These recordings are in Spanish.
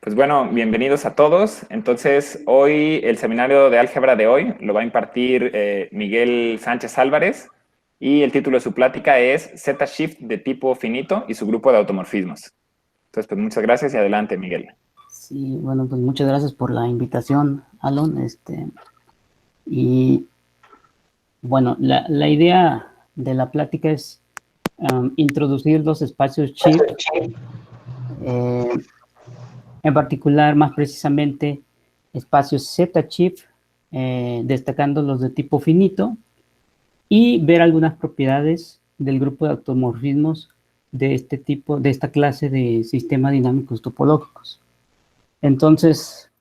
Pues bueno, bienvenidos a todos. Entonces, hoy el seminario de álgebra de hoy lo va a impartir Miguel Sánchez Álvarez y el título de su plática es Z-Shift de tipo finito y su grupo de automorfismos. Entonces, pues muchas gracias y adelante, Miguel. Sí, bueno, pues muchas gracias por la invitación, Alon. Y bueno, la idea de la plática es introducir los espacios shift, en particular, más precisamente, espacios Z-shift, destacando los de tipo finito, y ver algunas propiedades del grupo de automorfismos de este tipo, de esta clase de sistemas dinámicos topológicos. Entonces,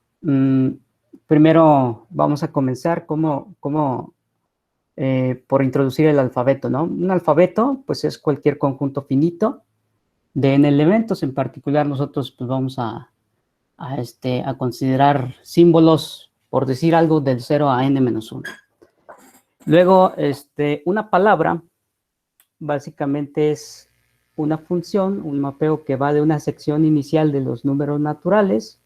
primero vamos a comenzar por introducir el alfabeto, ¿no? Un alfabeto, pues, es cualquier conjunto finito de n elementos. En particular, nosotros pues, vamos a considerar símbolos, por decir algo, del 0 a n-1. Luego, una palabra, básicamente es una función, un mapeo que va de una sección inicial de los números naturales,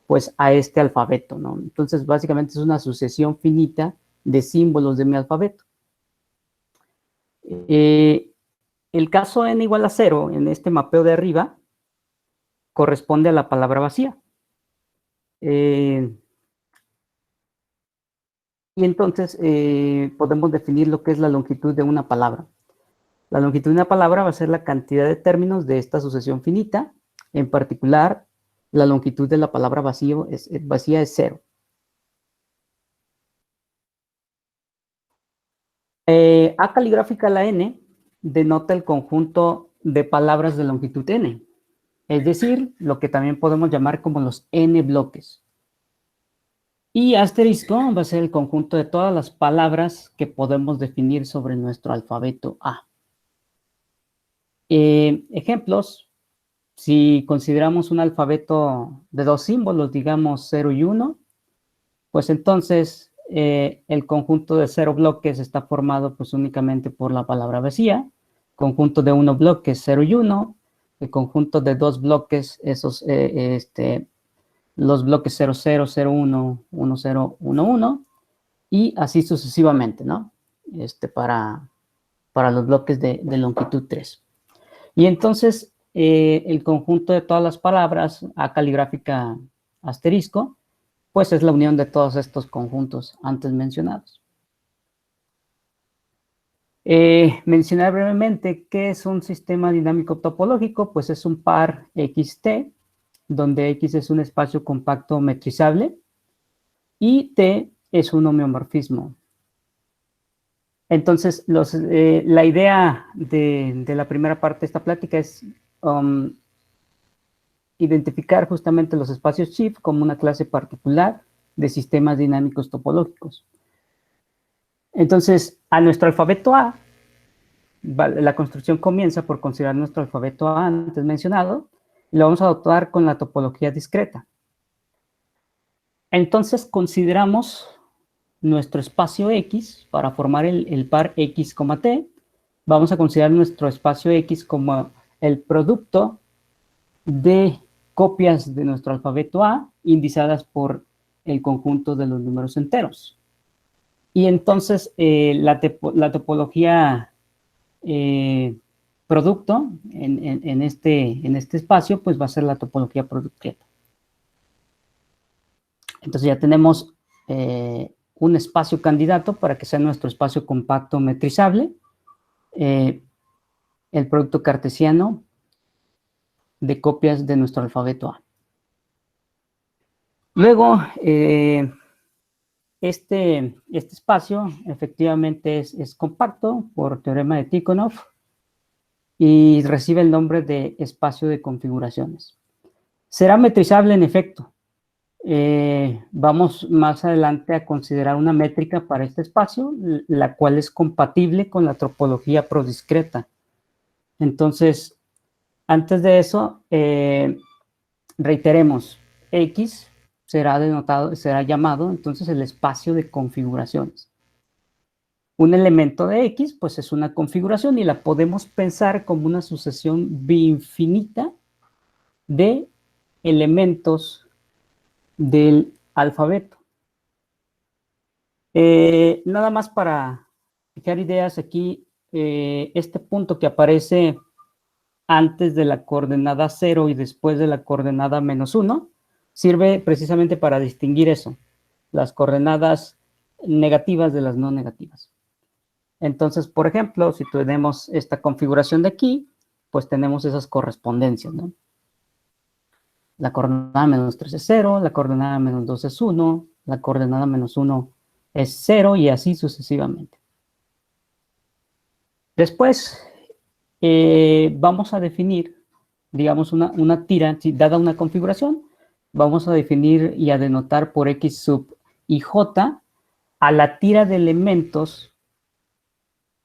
pues a este alfabeto, ¿no? Entonces, básicamente es una sucesión finita de símbolos de mi alfabeto. El caso n igual a 0, en este mapeo de arriba, corresponde a la palabra vacía. Y entonces podemos definir lo que es la longitud de una palabra. La longitud de una palabra va a ser la cantidad de términos de esta sucesión finita. En particular, la longitud de la palabra vacía es 0. A caligráfica la n denota el conjunto de palabras de longitud n, es decir, lo que también podemos llamar como los n bloques. Y asterisco va a ser el conjunto de todas las palabras que podemos definir sobre nuestro alfabeto A. Ejemplos, si consideramos un alfabeto de dos símbolos, digamos 0 y 1, pues entonces el conjunto de 0 bloques está formado pues únicamente por la palabra vacía, conjunto de 1 bloques 0 y 1, el conjunto de 2 bloques, los bloques 0, 0, 0, 1, 1, 0, 1, 1, y así sucesivamente, ¿no? Para los bloques de longitud 3. Y entonces el conjunto de todas las palabras a caligráfica asterisco, pues es la unión de todos estos conjuntos antes mencionados. Mencionar brevemente qué es un sistema dinámico topológico, pues es un par XT, donde X es un espacio compacto metrizable y T es un homeomorfismo. Entonces, la idea de la primera parte de esta plática es identificar justamente los espacios shift como una clase particular de sistemas dinámicos topológicos. Entonces, a nuestro alfabeto A, la construcción comienza por considerar nuestro alfabeto A antes mencionado, y lo vamos a dotar con la topología discreta. Entonces, consideramos nuestro espacio X para formar el par X, T. Vamos a considerar nuestro espacio X como el producto de copias de nuestro alfabeto A indizadas por el conjunto de los números enteros. Y entonces la topología producto en este espacio pues va a ser la topología producteta. Entonces ya tenemos un espacio candidato para que sea nuestro espacio compacto metrizable, el producto cartesiano de copias de nuestro alfabeto A. Luego, este espacio efectivamente es compacto por teorema de Tikhonov y recibe el nombre de espacio de configuraciones. Será metrizable en efecto. Vamos más adelante a considerar una métrica para este espacio, la cual es compatible con la topología prodiscreta. Entonces, antes de eso, reiteremos, X será llamado entonces el espacio de configuraciones. Un elemento de X, pues es una configuración y la podemos pensar como una sucesión biinfinita de elementos del alfabeto. Nada más para fijar ideas aquí, este punto que aparece antes de la coordenada 0 y después de la coordenada -1, sirve precisamente para distinguir eso, las coordenadas negativas de las no negativas. Entonces, por ejemplo, si tenemos esta configuración de aquí, pues tenemos esas correspondencias, ¿no? La coordenada -3 es 0, la coordenada -2 es 1, la coordenada -1 es 0 y así sucesivamente. Después, vamos a definir, digamos, una tira, si dada una configuración, vamos a definir y a denotar por X sub y J a la tira de elementos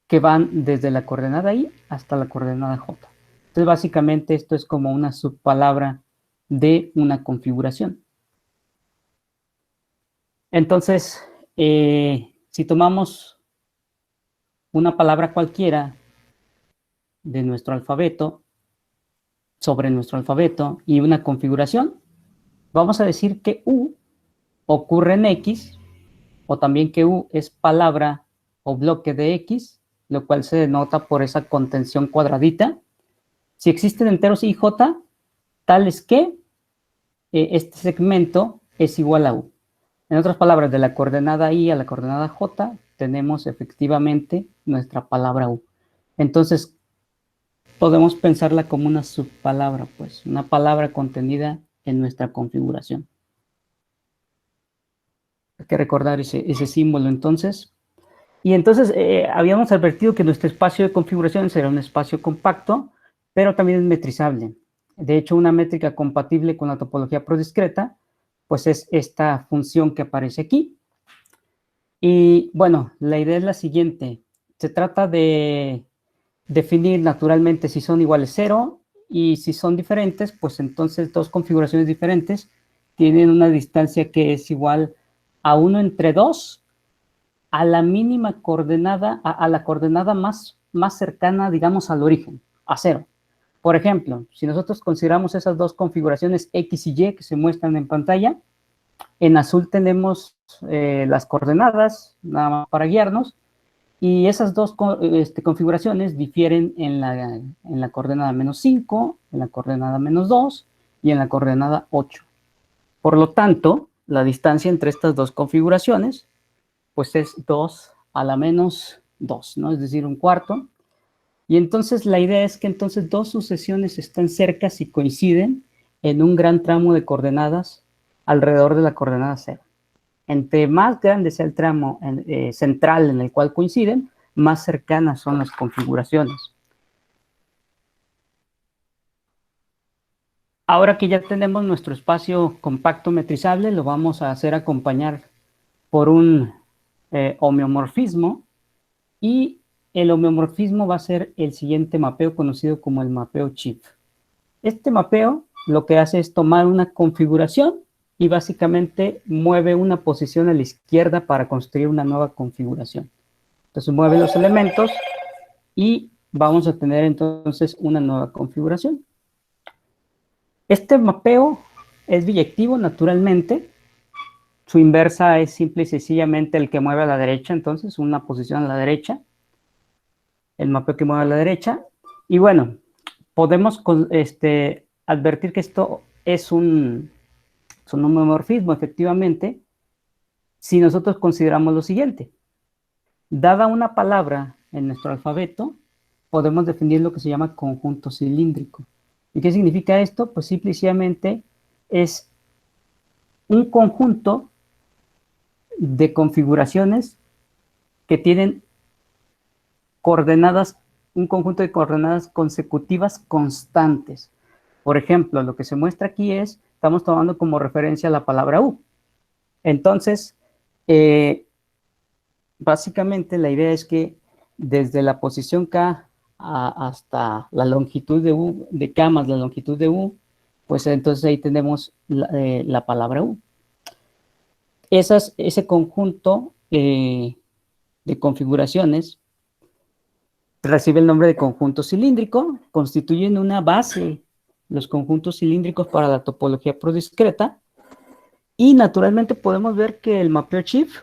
que van desde la coordenada I hasta la coordenada J. Entonces, básicamente, esto es como una subpalabra de una configuración. Entonces, si tomamos una palabra cualquiera de nuestro alfabeto, sobre nuestro alfabeto y una configuración, vamos a decir que U ocurre en X, o también que U es palabra o bloque de X, lo cual se denota por esa contención cuadradita. Si existen enteros I y J, tales que este segmento es igual a U. En otras palabras, de la coordenada I a la coordenada J, tenemos efectivamente nuestra palabra U. Entonces, podemos pensarla como una subpalabra, pues, una palabra contenida en nuestra configuración. Hay que recordar ese símbolo, entonces. Y entonces, habíamos advertido que nuestro espacio de configuración será un espacio compacto, pero también es metrizable. De hecho, una métrica compatible con la topología prodiscreta, pues es esta función que aparece aquí. Y bueno, la idea es la siguiente. Se trata de definir naturalmente si son iguales 0 y si son diferentes, pues entonces dos configuraciones diferentes tienen una distancia que es igual a 1 entre 2 a la mínima coordenada, a la coordenada más cercana, digamos, al origen, a 0. Por ejemplo, si nosotros consideramos esas dos configuraciones X y Y que se muestran en pantalla, en azul tenemos las coordenadas, nada más para guiarnos, y esas dos configuraciones difieren en la coordenada -5, en la coordenada -2 y en la coordenada 8. Por lo tanto, la distancia entre estas dos configuraciones pues es 2 a la -2, ¿no? Es decir, un cuarto. Y entonces la idea es que entonces dos sucesiones están cercas y coinciden en un gran tramo de coordenadas alrededor de la coordenada 0. Entre más grande sea el tramo central en el cual coinciden, más cercanas son las configuraciones. Ahora que ya tenemos nuestro espacio compacto metrizable, lo vamos a hacer acompañar por un homeomorfismo, y el homeomorfismo va a ser el siguiente mapeo conocido como el mapeo Chip. Este mapeo lo que hace es tomar una configuración y básicamente mueve una posición a la izquierda para construir una nueva configuración. Entonces mueve los elementos y vamos a tener entonces una nueva configuración. Este mapeo es biyectivo naturalmente. Su inversa es simple y sencillamente el que mueve a la derecha, entonces una posición a la derecha. El mapeo que mueve a la derecha. Y bueno, podemos advertir que esto es un homomorfismo, efectivamente, si nosotros consideramos lo siguiente. Dada una palabra en nuestro alfabeto, podemos definir lo que se llama conjunto cilíndrico. ¿Y qué significa esto? Pues simplemente es un conjunto de configuraciones que tienen coordenadas, un conjunto de coordenadas consecutivas constantes. Por ejemplo, lo que se muestra aquí es, estamos tomando como referencia la palabra U. Entonces, básicamente la idea es que desde la posición K hasta la longitud de U, de K más la longitud de U, pues entonces ahí tenemos la palabra U. Ese conjunto de configuraciones recibe el nombre de conjunto cilíndrico, constituyen una base los conjuntos cilíndricos para la topología prodiscreta. Y naturalmente podemos ver que el mapeo Schiff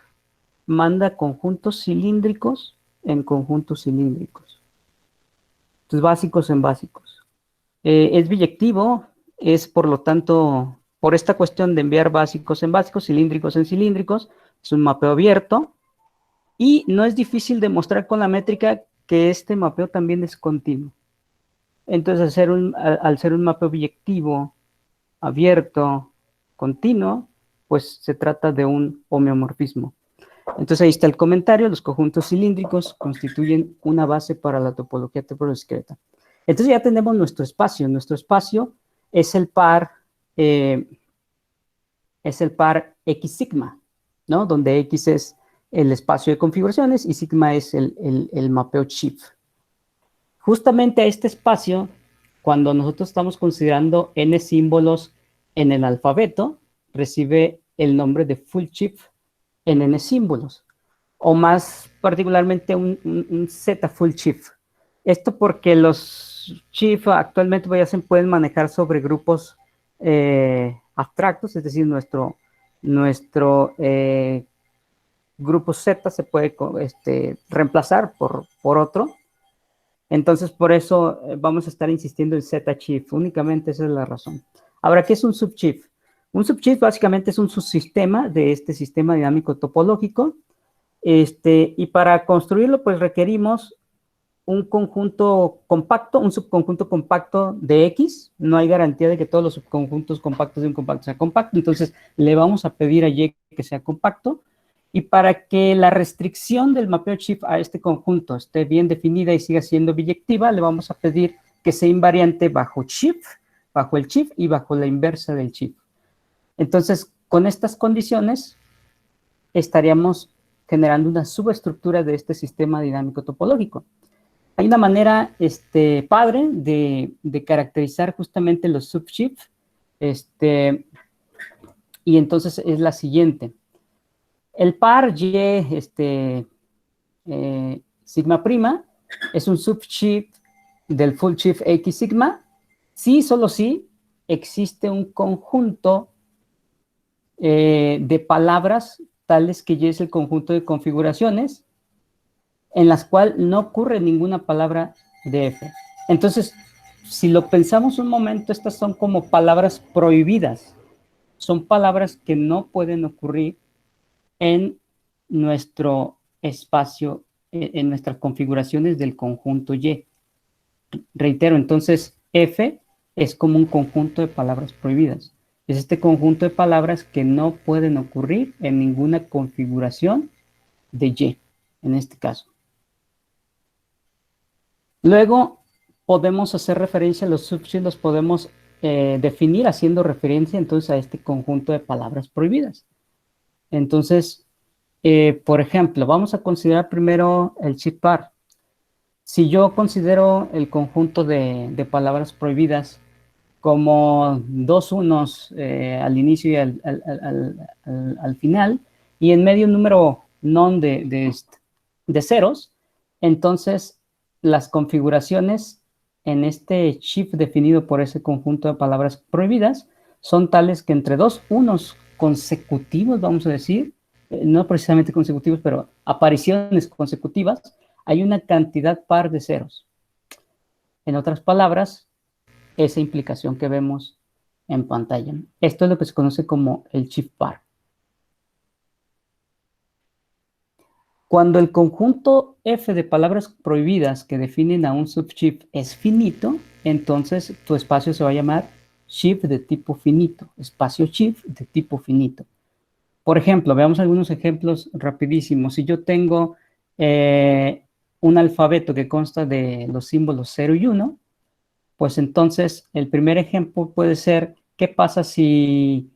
manda conjuntos cilíndricos en conjuntos cilíndricos. Entonces, básicos en básicos. Es biyectivo, es por lo tanto, por esta cuestión de enviar básicos en básicos, cilíndricos en cilíndricos, es un mapeo abierto. Y no es difícil demostrar con la métrica que este mapeo también es continuo. Entonces, al ser un mapeo biyectivo, abierto, continuo, pues se trata de un homeomorfismo. Entonces ahí está el comentario: los conjuntos cilíndricos constituyen una base para la topología prodiscreta. Entonces ya tenemos nuestro espacio. Nuestro espacio es el par X sigma, ¿no? Donde X es el espacio de configuraciones y sigma es el mapeo Schiff. Justamente a este espacio, cuando nosotros estamos considerando n símbolos en el alfabeto, recibe el nombre de full Schiff en n símbolos, o más particularmente un Z full Schiff. Esto porque los Schiff actualmente se pueden manejar sobre grupos abstractos, es decir, nuestro grupo Z se puede reemplazar por otro. Entonces, por eso vamos a estar insistiendo en Z Schiff, únicamente esa es la razón. Ahora, ¿qué es un subschiff? Un subschiff básicamente es un subsistema de este sistema dinámico topológico, y para construirlo, pues requerimos un conjunto compacto, un subconjunto compacto de X. No hay garantía de que todos los subconjuntos compactos de un compacto sea compacto, entonces le vamos a pedir a Y que sea compacto. Y para que la restricción del mapeo Schiff a este conjunto esté bien definida y siga siendo biyectiva, le vamos a pedir que sea invariante bajo Schiff, bajo el Schiff y bajo la inversa del Schiff. Entonces, con estas condiciones, estaríamos generando una subestructura de este sistema dinámico topológico. Hay una manera padre de caracterizar justamente los subschiff, y entonces es la siguiente. El par Y sigma prima es un subschiff del full Schiff X sigma si, solo si, existe un conjunto de palabras tales que Y es el conjunto de configuraciones en las cuales no ocurre ninguna palabra de F. Entonces, si lo pensamos un momento, estas son como palabras prohibidas. Son palabras que no pueden ocurrir en nuestro espacio, en nuestras configuraciones del conjunto Y. Reitero, entonces, F es como un conjunto de palabras prohibidas. Es este conjunto de palabras que no pueden ocurrir en ninguna configuración de Y, en este caso. Luego, podemos hacer referencia a los subschiff, los podemos definir haciendo referencia entonces a este conjunto de palabras prohibidas. Entonces, por ejemplo, vamos a considerar primero el Schiff par. Si yo considero el conjunto de palabras prohibidas como dos unos al inicio y al final, y en medio un número non de ceros, entonces las configuraciones en este Schiff definido por ese conjunto de palabras prohibidas son tales que entre dos unos consecutivos, vamos a decir, no precisamente consecutivos, pero apariciones consecutivas, hay una cantidad par de ceros. En otras palabras, esa implicación que vemos en pantalla. Esto es lo que se conoce como el Schiff par. Cuando el conjunto F de palabras prohibidas que definen a un subschiff es finito, entonces tu espacio se va a llamar Schiff de tipo finito, espacio Schiff de tipo finito. Por ejemplo, veamos algunos ejemplos rapidísimos. Si yo tengo un alfabeto que consta de los símbolos 0 y 1, pues entonces el primer ejemplo puede ser: ¿qué pasa si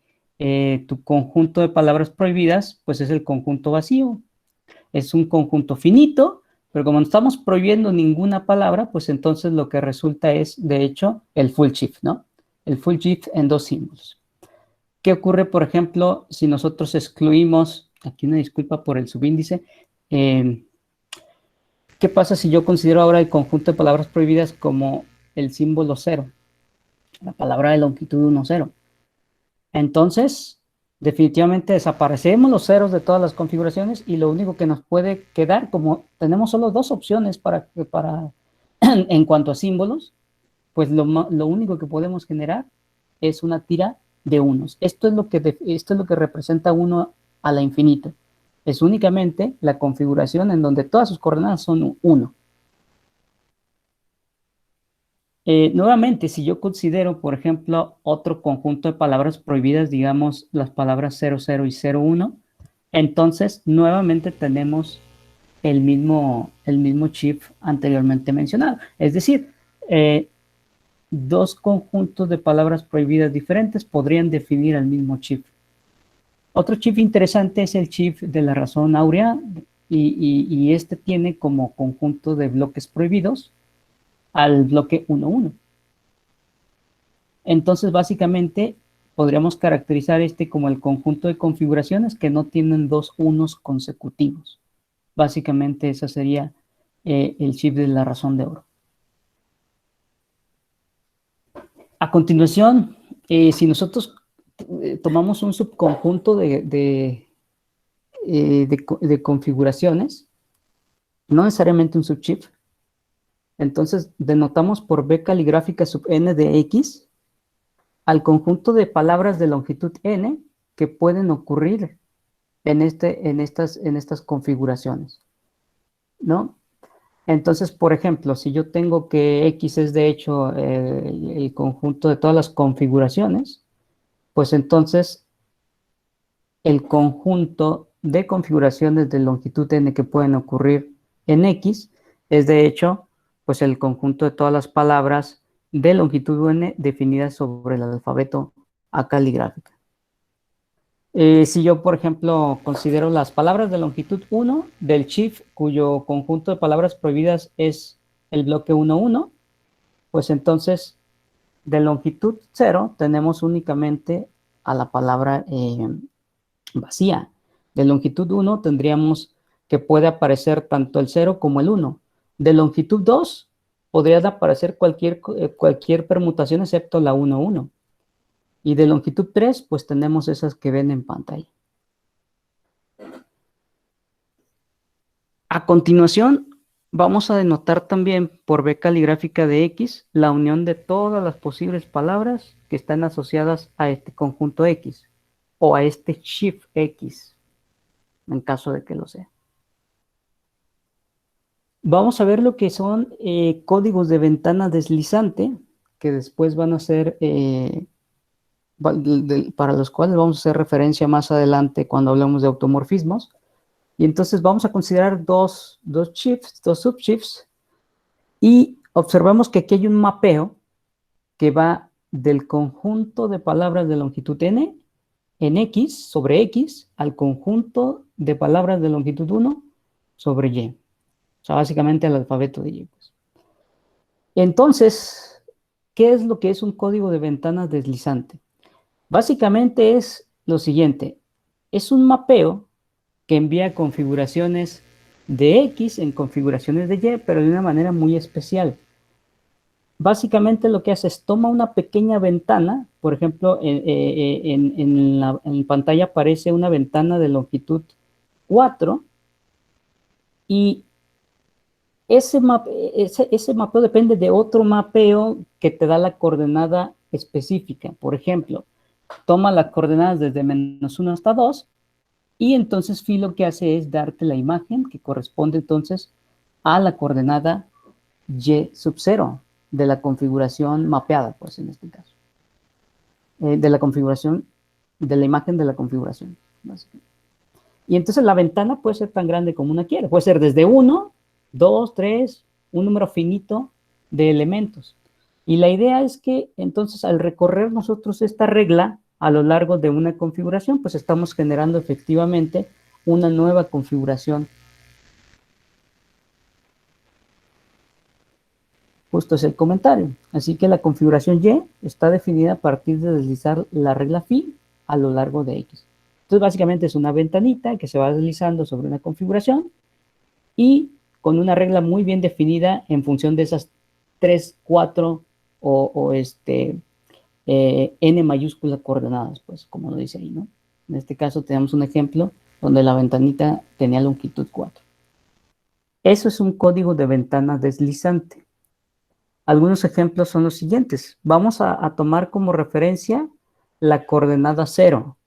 tu conjunto de palabras prohibidas pues es el conjunto vacío? Es un conjunto finito, pero como no estamos prohibiendo ninguna palabra, pues entonces lo que resulta es, de hecho, el full Schiff, ¿no? El full Schiff en dos símbolos. ¿Qué ocurre, por ejemplo, si nosotros excluimos, aquí una disculpa por el subíndice, ¿qué pasa si yo considero ahora el conjunto de palabras prohibidas como el símbolo 0? la palabra de longitud 1, 0. Entonces, definitivamente desaparecemos los ceros de todas las configuraciones y lo único que nos puede quedar, como tenemos solo dos opciones en cuanto a símbolos, pues lo único que podemos generar es una tira de unos. Esto es lo que representa 1 a la infinita. Es únicamente la configuración en donde todas sus coordenadas son 1. Nuevamente, si yo considero, por ejemplo, otro conjunto de palabras prohibidas, digamos las palabras 00 y 01, entonces nuevamente tenemos el mismo chip anteriormente mencionado. Es decir, dos conjuntos de palabras prohibidas diferentes podrían definir el mismo chip. Otro chip interesante es el chip de la razón áurea, y este tiene como conjunto de bloques prohibidos al bloque 1, 1. Entonces, básicamente, podríamos caracterizar este como el conjunto de configuraciones que no tienen dos unos consecutivos. Básicamente, ese sería el chip de la razón de oro. A continuación, si nosotros tomamos un subconjunto de configuraciones, no necesariamente un subchip, entonces denotamos por B caligráfica sub n de x al conjunto de palabras de longitud n que pueden ocurrir en estas configuraciones, ¿no? Entonces, por ejemplo, si yo tengo que x es de hecho el conjunto de todas las configuraciones, pues entonces el conjunto de configuraciones de longitud n que pueden ocurrir en x es de hecho pues el conjunto de todas las palabras de longitud n definidas sobre el alfabeto A caligráfica. Si yo, por ejemplo, considero las palabras de longitud 1 del chip cuyo conjunto de palabras prohibidas es el bloque 1, 1, pues entonces de longitud 0 tenemos únicamente a la palabra vacía. De longitud 1 tendríamos que puede aparecer tanto el 0 como el 1. De longitud 2 podría aparecer cualquier permutación excepto la 1, 1. Y de longitud 3, pues tenemos esas que ven en pantalla. A continuación, vamos a denotar también por B caligráfica de X la unión de todas las posibles palabras que están asociadas a este conjunto X o a este shift X, en caso de que lo sea. Vamos a ver lo que son códigos de ventana deslizante, que después van a ser para los cuales vamos a hacer referencia más adelante cuando hablemos de automorfismos. Y entonces vamos a considerar dos subshifts, y observamos que aquí hay un mapeo que va del conjunto de palabras de longitud n en x sobre x al conjunto de palabras de longitud 1 sobre y. O sea, básicamente al alfabeto de y. Pues. Entonces, ¿qué es lo que es un código de ventana deslizante? Básicamente es lo siguiente. Es un mapeo que envía configuraciones de X en configuraciones de Y, pero de una manera muy especial. Básicamente lo que hace es toma una pequeña ventana, por ejemplo, en pantalla aparece una ventana de longitud 4, y ese mapeo depende de otro mapeo que te da la coordenada específica. Por ejemplo, toma las coordenadas desde -1 hasta 2, y entonces phi lo que hace es darte la imagen que corresponde entonces a la coordenada y sub 0 de la configuración mapeada, pues en este caso. De la configuración, de la imagen de la configuración. Básicamente. Y entonces la ventana puede ser tan grande como una quiera. Puede ser desde 1, 2, 3, un número finito de elementos. Y la idea es que entonces al recorrer nosotros esta regla a lo largo de una configuración, pues estamos generando efectivamente una nueva configuración. Justo es el comentario. Así que la configuración Y está definida a partir de deslizar la regla phi a lo largo de X. Entonces básicamente es una ventanita que se va deslizando sobre una configuración y con una regla muy bien definida en función de esas 3, 4 o n mayúscula coordenadas, pues, como lo dice ahí, ¿no? En este caso tenemos un ejemplo donde la ventanita tenía longitud 4. Eso es un código de ventana deslizante. Algunos ejemplos son los siguientes. Vamos a tomar como referencia la coordenada 0,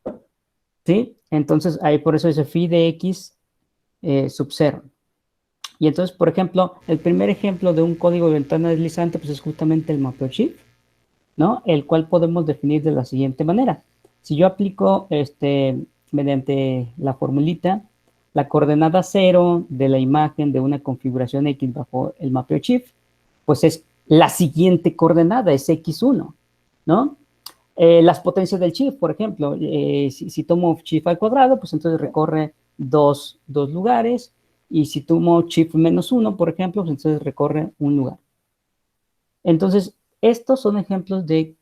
¿sí? Entonces, ahí por eso dice phi de x sub 0. Y entonces, por ejemplo, el primer ejemplo de un código de ventana deslizante, pues es justamente el mapeo shift, ¿no? El cual podemos definir de la siguiente manera. Si yo aplico mediante la formulita la coordenada 0 de la imagen de una configuración X bajo el mapeo shift, pues es la siguiente coordenada, es X1, ¿no? Las potencias del shift, por ejemplo, si tomo shift al cuadrado, pues entonces recorre dos lugares, y si tomo shift menos 1, por ejemplo, pues entonces recorre un lugar. Entonces, estos son ejemplos de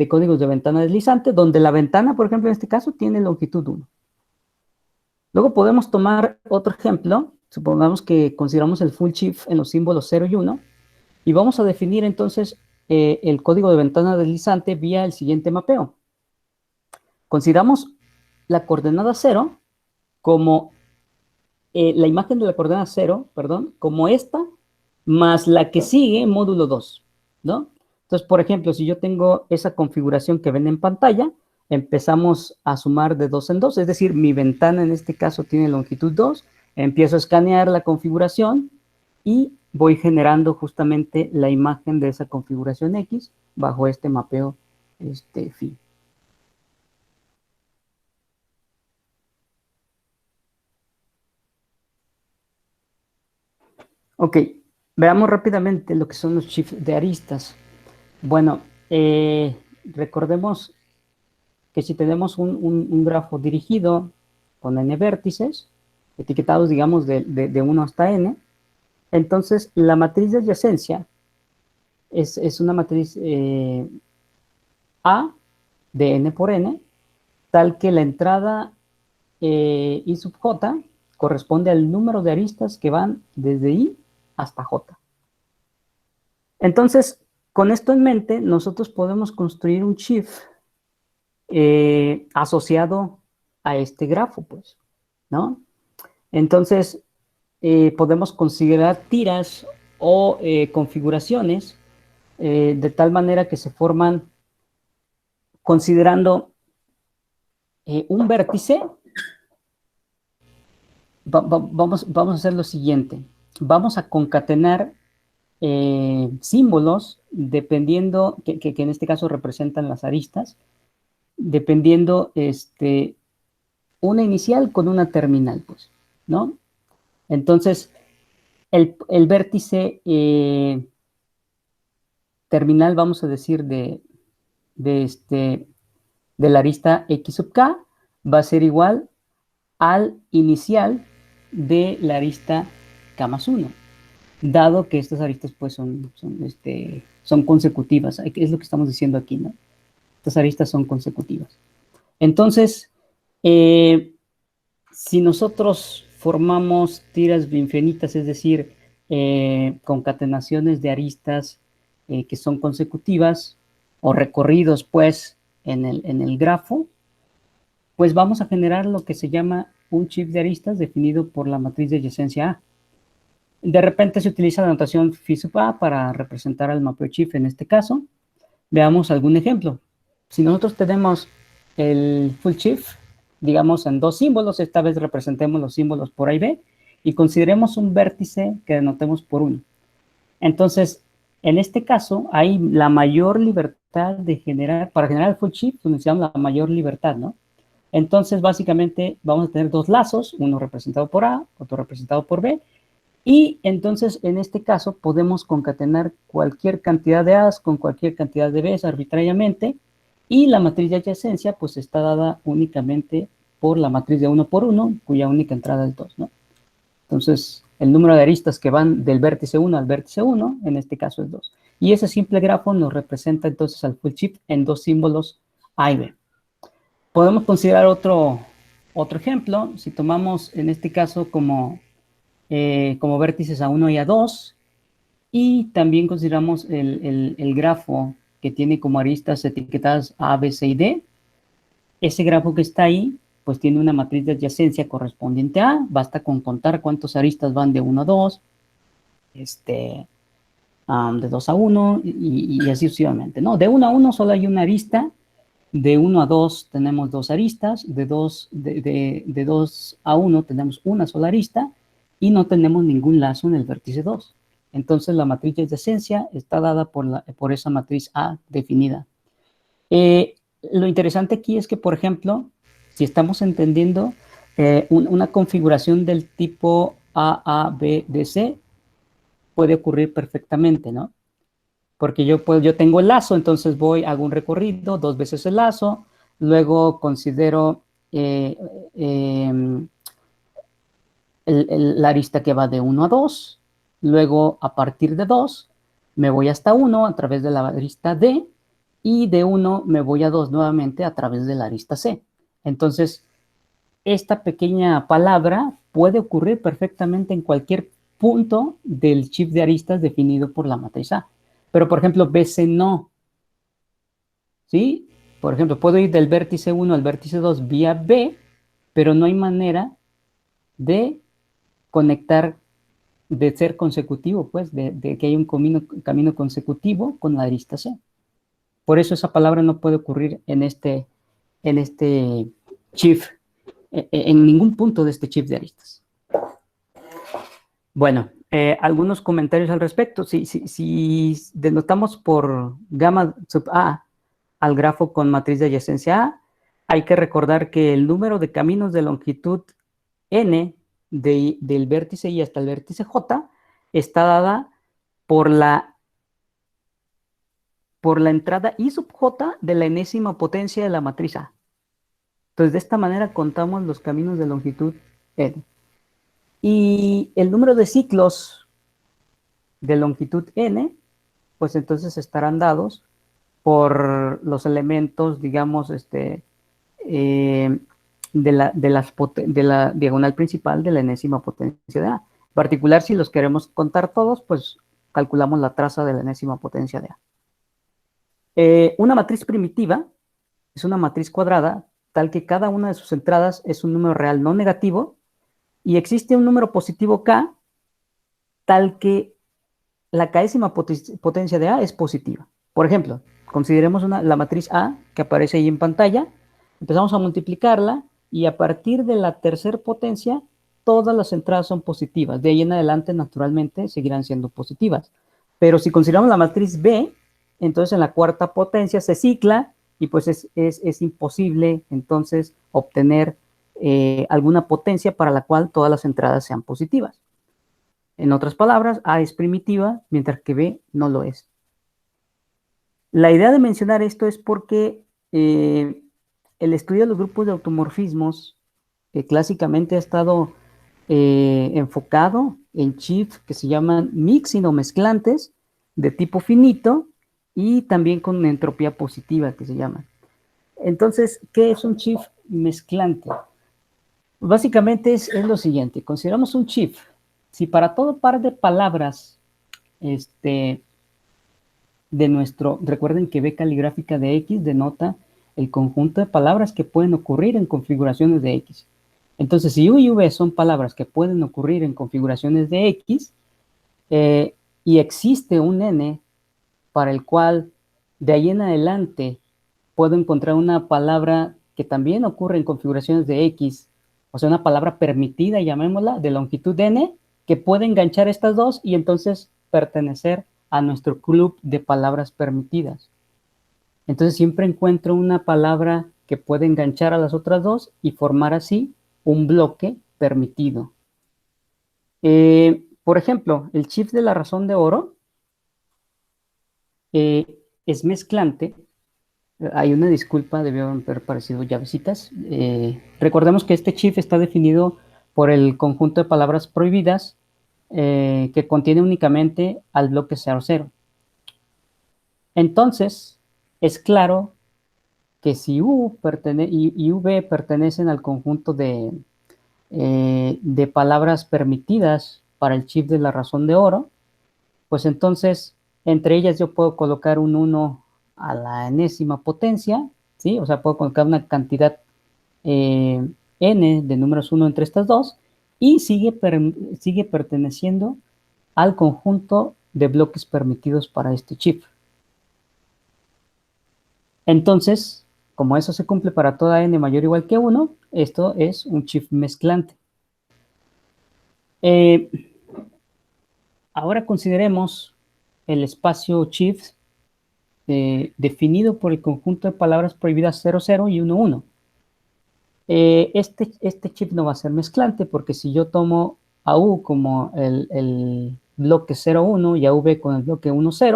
códigos de ventana deslizante, donde la ventana, por ejemplo, en este caso, tiene longitud 1. Luego podemos tomar otro ejemplo, supongamos que consideramos el full shift en los símbolos 0 y 1, y vamos a definir entonces el código de ventana deslizante vía el siguiente mapeo. Consideramos la coordenada 0 como la imagen de la coordenada 0, perdón, como esta, más la que sigue, módulo 2, ¿no? Entonces, por ejemplo, si yo tengo esa configuración que ven en pantalla, empezamos a sumar de 2 en 2, es decir, mi ventana en este caso tiene longitud 2, empiezo a escanear la configuración y voy generando justamente la imagen de esa configuración X bajo este mapeo phi. Ok, veamos rápidamente lo que son los shifts de aristas. Bueno, recordemos que si tenemos un grafo dirigido con n vértices, etiquetados, digamos, de 1 hasta n, entonces la matriz de adyacencia es una matriz A de n por n, tal que la entrada I sub j corresponde al número de aristas que van desde I hasta j. Entonces, con esto en mente, nosotros podemos construir un shift asociado a este grafo, pues, ¿no? Entonces, podemos considerar tiras o configuraciones de tal manera que se forman considerando un vértice. Vamos a hacer lo siguiente. Vamos a concatenar símbolos dependiendo, que en este caso representan las aristas, dependiendo una inicial con una terminal, pues, ¿no? Entonces, el vértice terminal, vamos a decir, de la arista X sub K, va a ser igual al inicial de la arista K más 1, dado que estas aristas pues son consecutivas, es lo que estamos diciendo aquí, ¿no? Estas aristas son consecutivas. Entonces, si nosotros formamos tiras infinitas, es decir, concatenaciones de aristas que son consecutivas, o recorridos, pues, en el grafo, pues vamos a generar lo que se llama un shift de aristas definido por la matriz de adyacencia A. De repente se utiliza la notación phi sub A para representar al mapeo shift en este caso. Veamos algún ejemplo. Si nosotros tenemos el full shift, digamos, en dos símbolos, esta vez representemos los símbolos por A y B, y consideremos un vértice que denotemos por 1. Entonces, en este caso, hay la mayor libertad de generar, para generar el full shift, utilizamos la mayor libertad, ¿no? Entonces, básicamente, vamos a tener dos lazos, uno representado por A, otro representado por B, y entonces, en este caso, podemos concatenar cualquier cantidad de A's con cualquier cantidad de B's arbitrariamente, y la matriz de adyacencia, pues, está dada únicamente por la matriz de 1 por 1, cuya única entrada es 2, ¿no? Entonces, el número de aristas que van del vértice 1 al vértice 1, en este caso es 2. Y ese simple grafo nos representa entonces al full shift en dos símbolos A y B. Podemos considerar otro ejemplo. Si tomamos en este caso como vértices A1 y A2, y también consideramos el grafo que tiene como aristas etiquetadas A, B, C y D. Ese grafo que está ahí, pues tiene una matriz de adyacencia correspondiente a, basta con contar cuántos aristas van de 1 a 2, de 2 a 1 y así sucesivamente, ¿no? De 1 a 1 solo hay una arista, de 1 a 2 tenemos 2 aristas, de 2 a 1 tenemos una sola arista y no tenemos ningún lazo en el vértice 2. Entonces la matriz de adyacencia está dada por esa matriz A definida. Lo interesante aquí es que, por ejemplo, si estamos entendiendo una configuración del tipo A, B, D, C, puede ocurrir perfectamente, ¿no? Porque yo tengo el lazo, entonces hago un recorrido, 2 veces el lazo, luego considero la arista que va de 1 a 2, luego a partir de 2 me voy hasta 1 a través de la arista D, y de 1 me voy a 2 nuevamente a través de la arista C. Entonces, esta pequeña palabra puede ocurrir perfectamente en cualquier punto del chip de aristas definido por la matriz A. Pero, por ejemplo, BC no. ¿Sí? Por ejemplo, puedo ir del vértice 1 al vértice 2 vía B, pero no hay manera de conectar, de ser consecutivo, pues, de que haya un camino consecutivo con la arista C. Por eso esa palabra no puede ocurrir en este chip, en ningún punto de este chip de aristas. Bueno, algunos comentarios al respecto. Si denotamos por gamma sub A al grafo con matriz de adyacencia A, hay que recordar que el número de caminos de longitud n del vértice I hasta el vértice J está dada por la entrada I sub J de la enésima potencia de la matriz A. Entonces, de esta manera contamos los caminos de longitud n. Y el número de ciclos de longitud n, pues entonces estarán dados por los elementos, digamos, de la diagonal principal de la enésima potencia de A. En particular, si los queremos contar todos, pues calculamos la traza de la enésima potencia de A. Una matriz primitiva es una matriz cuadrada tal que cada una de sus entradas es un número real no negativo y existe un número positivo k tal que la késima potencia de A es positiva. Por ejemplo, consideremos la matriz A que aparece ahí en pantalla, empezamos a multiplicarla y a partir de la tercera potencia todas las entradas son positivas. De ahí en adelante, naturalmente, seguirán siendo positivas. Pero si consideramos la matriz B, entonces en la cuarta potencia se cicla y pues es imposible entonces obtener alguna potencia para la cual todas las entradas sean positivas. En otras palabras, A es primitiva, mientras que B no lo es. La idea de mencionar esto es porque el estudio de los grupos de automorfismos clásicamente ha estado enfocado en chips que se llaman mixing o mezclantes de tipo finito y también con entropía positiva que se llama. Entonces, ¿qué es un chip mezclante? Básicamente es lo siguiente, consideramos un chip. Si para todo par de palabras recuerden que B caligráfica de X denota el conjunto de palabras que pueden ocurrir en configuraciones de X. Entonces, si U y V son palabras que pueden ocurrir en configuraciones de X, y existe un N para el cual de ahí en adelante puedo encontrar una palabra que también ocurre en configuraciones de X, o sea, una palabra permitida, llamémosla, de longitud N, que puede enganchar estas dos y entonces pertenecer a nuestro club de palabras permitidas. Entonces siempre encuentro una palabra que puede enganchar a las otras dos y formar así un bloque permitido. Por ejemplo, el chip de la razón de oro es mezclante. Hay una disculpa, debió haber parecido llavecitas. Recordemos que este chip está definido por el conjunto de palabras prohibidas que contiene únicamente al bloque 00. Entonces, es claro que si U y V pertenecen al conjunto de palabras permitidas para el chip de la razón de oro, pues entonces entre ellas yo puedo colocar un 1 a la enésima potencia, ¿sí? O sea, puedo colocar una cantidad n de números 1 entre estas dos, y sigue perteneciendo al conjunto de bloques permitidos para este chip. Entonces, como eso se cumple para toda n mayor o igual que 1, esto es un chip mezclante. Ahora consideremos el espacio chip definido por el conjunto de palabras prohibidas 00 y 11. Este chip no va a ser mezclante, porque si yo tomo a U como el bloque 01 y a V con el bloque 10,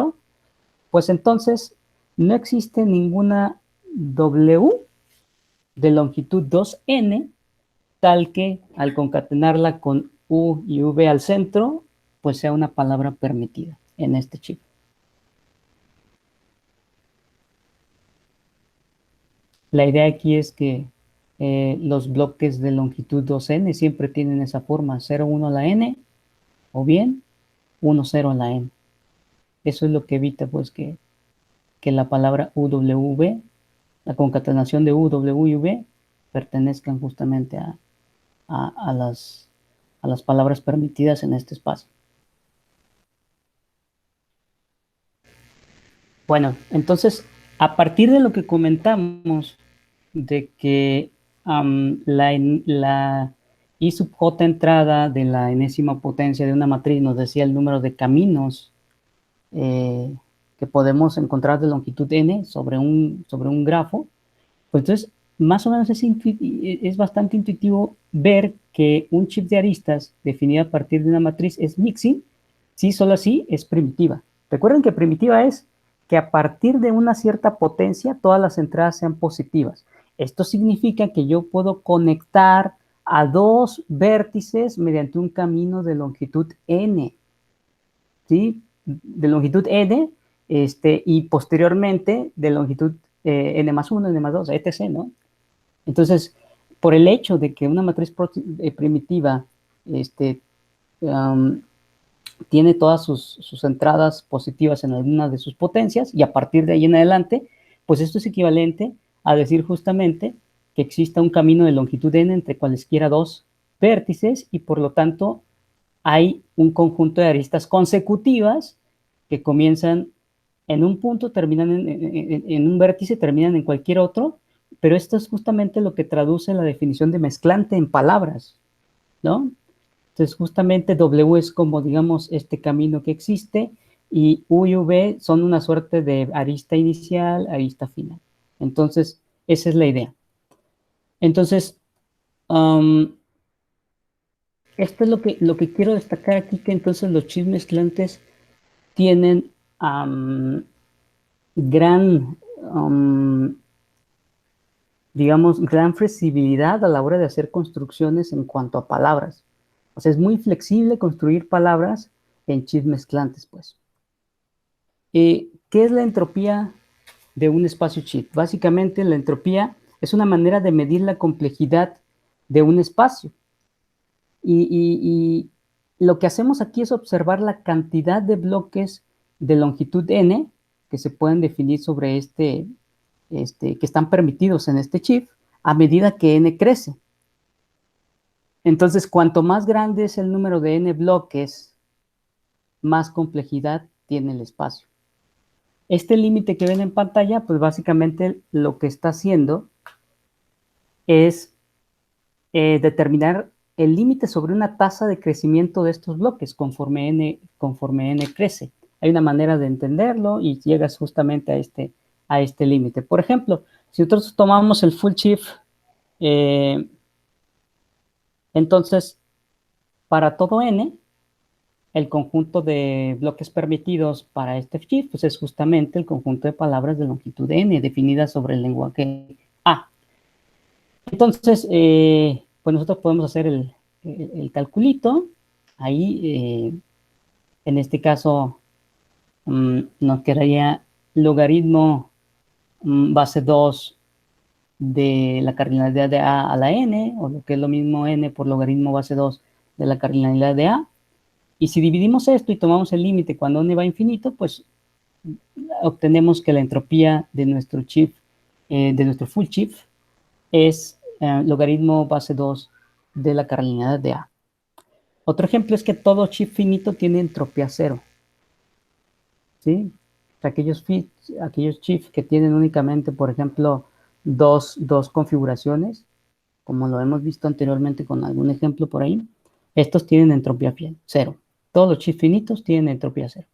pues entonces no existe ninguna W de longitud 2n, tal que al concatenarla con U y V al centro, pues sea una palabra permitida en este chip. La idea aquí es que los bloques de longitud 2n siempre tienen esa forma, 0,1 a la n, o bien 1,0 a la n. Eso es lo que evita, pues, que la palabra UWV, la concatenación de U, W y V, pertenezcan justamente a las palabras permitidas en este espacio. Bueno, entonces, a partir de lo que comentamos, de que la I sub j entrada de la enésima potencia de una matriz nos decía el número de caminos que podemos encontrar de longitud n sobre un grafo, pues entonces más o menos es bastante intuitivo ver que un chip de aristas definido a partir de una matriz es mixing, si solo así es primitiva. Recuerden que primitiva es que a partir de una cierta potencia todas las entradas sean positivas. Esto significa que yo puedo conectar a dos vértices mediante un camino de longitud n, ¿sí? De longitud n, y posteriormente de longitud n más 1, n más 2, etc., ¿no? Entonces, por el hecho de que una matriz primitiva tiene todas sus entradas positivas en alguna de sus potencias, y a partir de ahí en adelante, pues esto es equivalente a decir justamente que exista un camino de longitud n entre cualesquiera dos vértices, y por lo tanto hay un conjunto de aristas consecutivas que comienzan en un punto, terminan en un vértice, terminan en cualquier otro, pero esto es justamente lo que traduce la definición de mezclante en palabras, ¿no? Entonces, justamente W es como, digamos, este camino que existe, y U y V son una suerte de arista inicial, arista final. Entonces, esa es la idea. Entonces, esto es lo que quiero destacar aquí, que entonces los chips mezclantes tienen digamos, gran flexibilidad a la hora de hacer construcciones en cuanto a palabras. O sea, es muy flexible construir palabras en chips mezclantes, pues. ¿Qué es la entropía de un espacio chip? Básicamente, la entropía es una manera de medir la complejidad de un espacio. Y lo que hacemos aquí es observar la cantidad de bloques de longitud n que se pueden definir sobre que están permitidos en este chip a medida que n crece. Entonces, cuanto más grande es el número de n bloques, más complejidad tiene el espacio. Este límite que ven en pantalla, pues básicamente lo que está haciendo es determinar el límite sobre una tasa de crecimiento de estos bloques conforme n crece. Hay una manera de entenderlo y llegas justamente a este límite. Por ejemplo, si nosotros tomamos el full chip, entonces, para todo n, el conjunto de bloques permitidos para este chip, pues es justamente el conjunto de palabras de longitud n definidas sobre el lenguaje A. Entonces, pues nosotros podemos hacer el calculito. Ahí, en este caso, nos quedaría logaritmo base 2 de la cardinalidad de A a la n, o lo que es lo mismo n por logaritmo base 2 de la cardinalidad de A. Y si dividimos esto y tomamos el límite cuando n va a infinito, pues obtenemos que la entropía de nuestro chip, de nuestro full chip, es logaritmo base 2 de la carrilineidad de A. Otro ejemplo es que todo chip finito tiene entropía cero, ¿sí? Aquellos chips que tienen únicamente, por ejemplo, dos configuraciones, como lo hemos visto anteriormente con algún ejemplo por ahí, estos tienen entropía cero. Todos los chips finitos tienen entropía cero.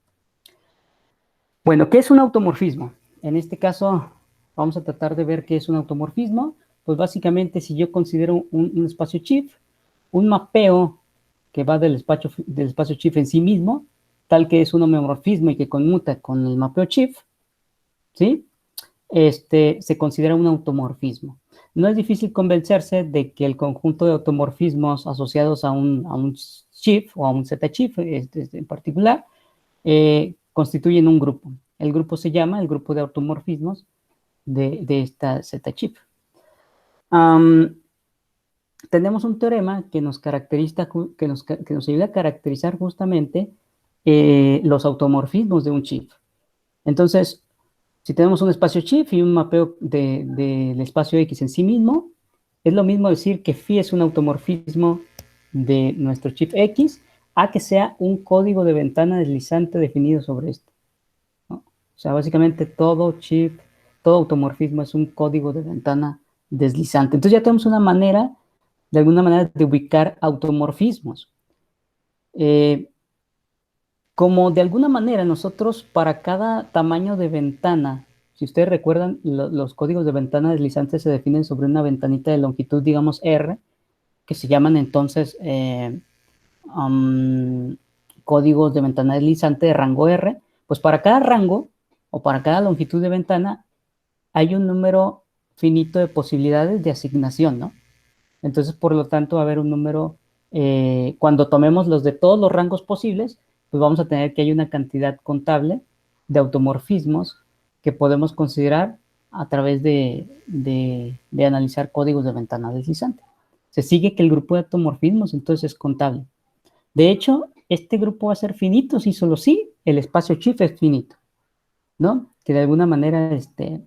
Bueno, ¿qué es un automorfismo? En este caso, vamos a tratar de ver qué es un automorfismo. Pues básicamente, si yo considero un espacio chip, un mapeo que va del espacio chip en sí mismo, tal que es un homeomorfismo y que conmuta con el mapeo chip, ¿sí? Se considera un automorfismo. No es difícil convencerse de que el conjunto de automorfismos asociados a un chip o a un Z-chip en particular constituyen un grupo. El grupo se llama el grupo de automorfismos de esta Z-chip. Tenemos un teorema que nos ayuda a caracterizar justamente los automorfismos de un chip. Entonces, si tenemos un espacio chip y un mapeo del espacio X en sí mismo, es lo mismo decir que phi es un automorfismo de nuestro chip X a que sea un código de ventana deslizante definido sobre esto, ¿no? O sea, básicamente todo automorfismo es un código de ventana deslizante. Entonces ya tenemos una manera, de alguna manera, de ubicar automorfismos. Como de alguna manera nosotros para cada tamaño de ventana, si ustedes recuerdan, los códigos de ventana deslizante se definen sobre una ventanita de longitud, digamos, R, que se llaman entonces códigos de ventana deslizante de rango R. Pues para cada rango o para cada longitud de ventana hay un número finito de posibilidades de asignación, ¿no? Entonces, por lo tanto, va a haber un número, cuando tomemos los de todos los rangos posibles, pues vamos a tener que hay una cantidad contable de automorfismos que podemos considerar a través de analizar códigos de ventana deslizante. Se sigue que el grupo de automorfismos entonces es contable. De hecho, este grupo va a ser finito si solo si el espacio chip es finito, ¿no? Que de alguna manera está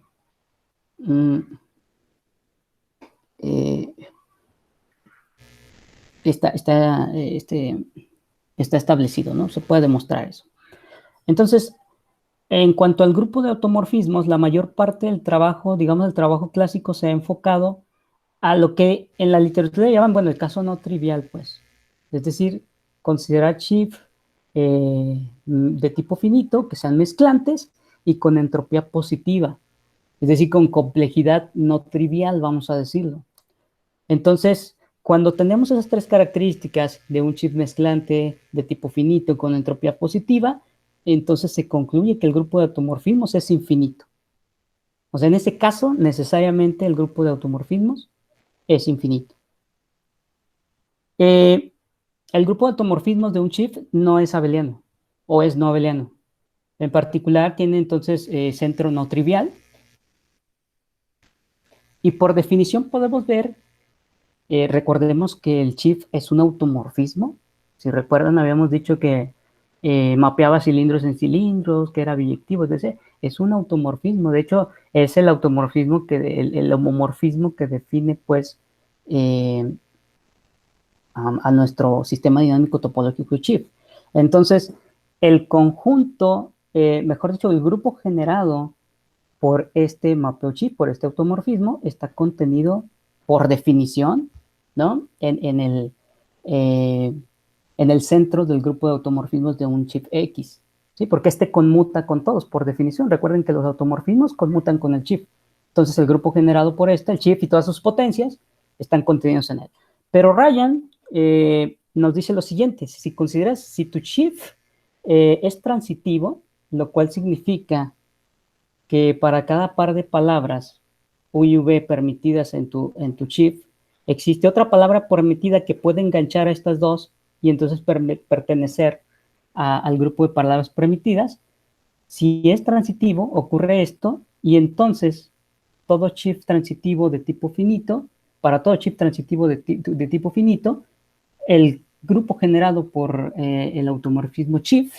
establecido, ¿no? Se puede demostrar eso. Entonces, en cuanto al grupo de automorfismos, la mayor parte del trabajo, digamos, el trabajo clásico se ha enfocado a lo que en la literatura llaman, bueno, el caso no trivial, pues. Es decir, considerar chips de tipo finito, que sean mezclantes y con entropía positiva. Es decir, con complejidad no trivial, vamos a decirlo. Entonces, cuando tenemos esas tres características de un chip mezclante de tipo finito con entropía positiva, entonces se concluye que el grupo de automorfismos es infinito. O sea, en ese caso, necesariamente el grupo de automorfismos es infinito. El grupo de automorfismos de un chip no es abeliano o es no abeliano. En particular, tiene entonces centro no trivial. Y por definición podemos ver, recordemos que el chip es un automorfismo. Si recuerdan, habíamos dicho que mapeaba cilindros en cilindros, que era biyectivo, es un automorfismo. De hecho, es el automorfismo, el homomorfismo que define, pues, a nuestro sistema dinámico topológico chip. Entonces, el conjunto, mejor dicho, el grupo generado por este mapeo chip, por este automorfismo, está contenido por definición, ¿no? En el centro del grupo de automorfismos de un chip X, ¿sí? Porque este conmuta con todos, por definición. Recuerden que los automorfismos conmutan con el chip. Entonces, el grupo generado por el chip y todas sus potencias, están contenidos en él. Pero Ryan nos dice lo siguiente: si tu chip es transitivo, lo cual significa que para cada par de palabras U y V permitidas en tu chip, existe otra palabra permitida que puede enganchar a estas dos y entonces pertenecer al grupo de palabras permitidas. Si es transitivo, ocurre esto, y entonces todo chip transitivo de tipo finito, para todo chip transitivo de tipo finito, el grupo generado por el automorfismo chip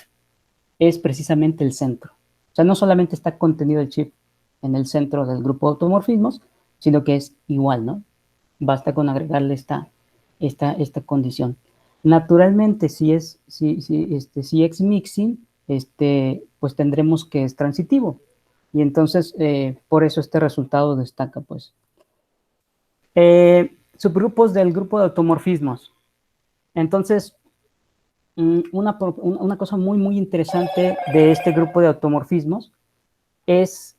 es precisamente el centro. O sea, no solamente está contenido el chip en el centro del grupo de automorfismos, sino que es igual, ¿no? Basta con agregarle esta condición. Naturalmente, si es mixing, pues tendremos que es transitivo. Y entonces, por eso este resultado destaca, pues. Subgrupos del grupo de automorfismos. Entonces, una cosa muy, muy interesante de este grupo de automorfismos es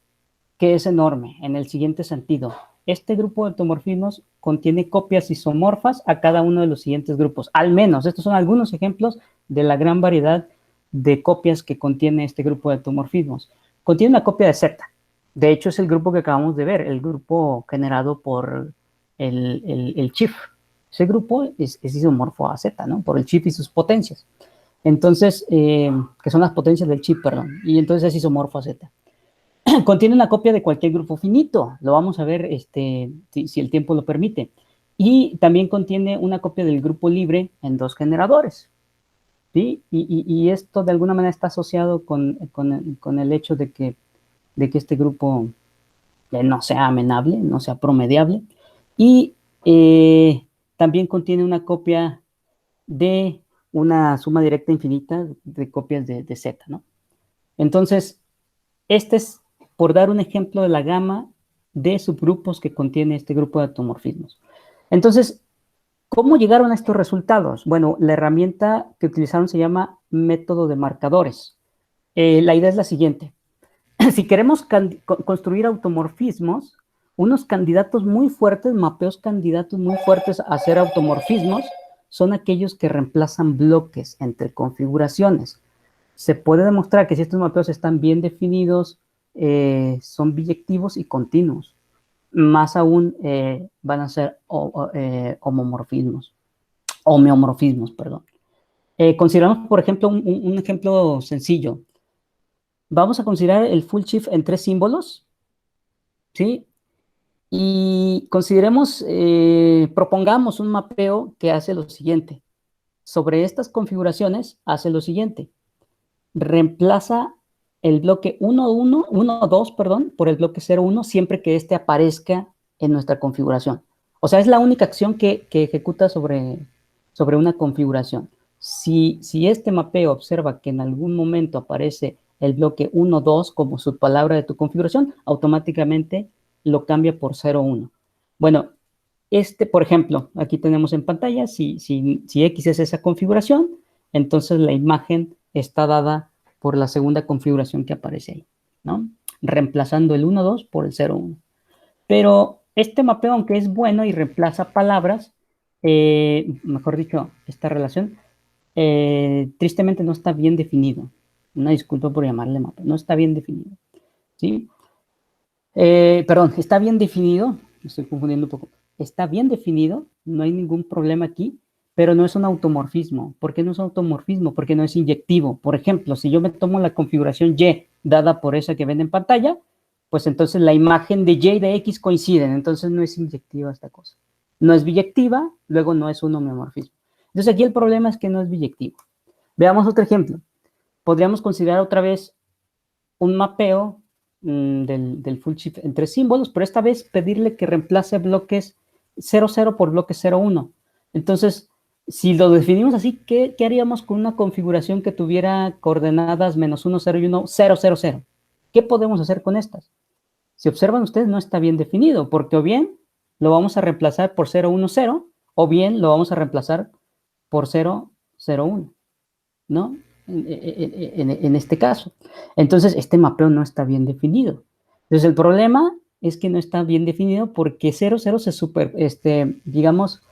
que es enorme en el siguiente sentido. Este grupo de automorfismos contiene copias isomorfas a cada uno de los siguientes grupos. Al menos, estos son algunos ejemplos de la gran variedad de copias que contiene este grupo de automorfismos. Contiene una copia de Z. De hecho, es el grupo que acabamos de ver, el grupo generado por el chip. Ese grupo es isomorfo a Z, ¿no? Por el chip y sus potencias. Entonces, que son las potencias del chip, perdón. Y entonces es isomorfo a Z. Contiene una copia de cualquier grupo finito, lo vamos a ver si el tiempo lo permite. Y también contiene una copia del grupo libre en 2 generadores. ¿Sí? Y esto de alguna manera está asociado con el hecho de que este grupo no sea amenable, no sea promediable. Y también contiene una copia de una suma directa infinita de copias de Z, ¿no? Entonces, este es, por dar un ejemplo, de la gama de subgrupos que contiene este grupo de automorfismos. Entonces, ¿cómo llegaron a estos resultados? Bueno, la herramienta que utilizaron se llama método de marcadores. La idea es la siguiente. Si queremos construir automorfismos, unos candidatos muy fuertes, mapeos candidatos muy fuertes a hacer automorfismos, son aquellos que reemplazan bloques entre configuraciones. Se puede demostrar que si estos mapeos están bien definidos, son biyectivos y continuos. Más aún van a ser homeomorfismos, perdón. Consideramos, por ejemplo, un ejemplo sencillo. Vamos a considerar el full shift en 3 símbolos, ¿sí? Y consideremos, propongamos un mapeo que hace lo siguiente. Sobre estas configuraciones hace lo siguiente. Reemplaza el bloque 1.2, perdón, por el bloque 0.1 siempre que este aparezca en nuestra configuración. O sea, es la única acción que ejecuta sobre una configuración. Si este mapeo observa que en algún momento aparece el bloque 1.2 como subpalabra de tu configuración, automáticamente lo cambia por 0.1. Bueno, por ejemplo, aquí tenemos en pantalla, si X es esa configuración, entonces la imagen está dada por la segunda configuración que aparece ahí, ¿no? Reemplazando el 1.2 por el 0.1. Pero este mapeo, aunque es bueno y reemplaza palabras, mejor dicho, esta relación, tristemente no está bien definido. Una disculpa por llamarle mapeo, no está bien definido, ¿sí? Perdón, está bien definido, me estoy confundiendo un poco. Está bien definido, no hay ningún problema aquí, pero no es un automorfismo. ¿Por qué no es automorfismo? Porque no es inyectivo. Por ejemplo, si yo me tomo la configuración Y dada por esa que ven en pantalla, pues entonces la imagen de Y y de X coinciden, entonces no es inyectiva esta cosa. No es biyectiva, luego no es un homeomorfismo. Entonces aquí el problema es que no es biyectivo. Veamos otro ejemplo. Podríamos considerar otra vez un mapeo del full shift en 3 símbolos, pero esta vez pedirle que reemplace bloques 0.0 por bloque 0.1. Entonces, si lo definimos así, ¿qué haríamos con una configuración que tuviera coordenadas -1, 0 y 1, 0, 0, 0? ¿Qué podemos hacer con estas? Si observan ustedes, no está bien definido, porque o bien lo vamos a reemplazar por 0, 1, 0, o bien lo vamos a reemplazar por 0, 0, 1, ¿no? En este caso. Entonces, este mapeo no está bien definido. Entonces, el problema es que no está bien definido porque 0, 0 digamos,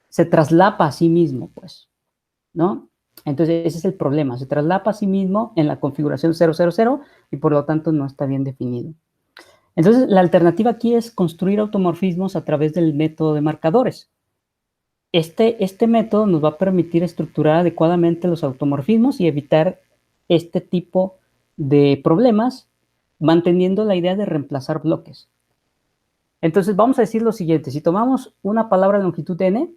se traslapa a sí mismo, pues, ¿no? Entonces, ese es el problema. Se traslapa a sí mismo en la configuración 0, 0, 0 y por lo tanto no está bien definido. Entonces, la alternativa aquí es construir automorfismos a través del método de marcadores. Este método nos va a permitir estructurar adecuadamente los automorfismos y evitar este tipo de problemas, manteniendo la idea de reemplazar bloques. Entonces, vamos a decir lo siguiente. Si tomamos una palabra de longitud n,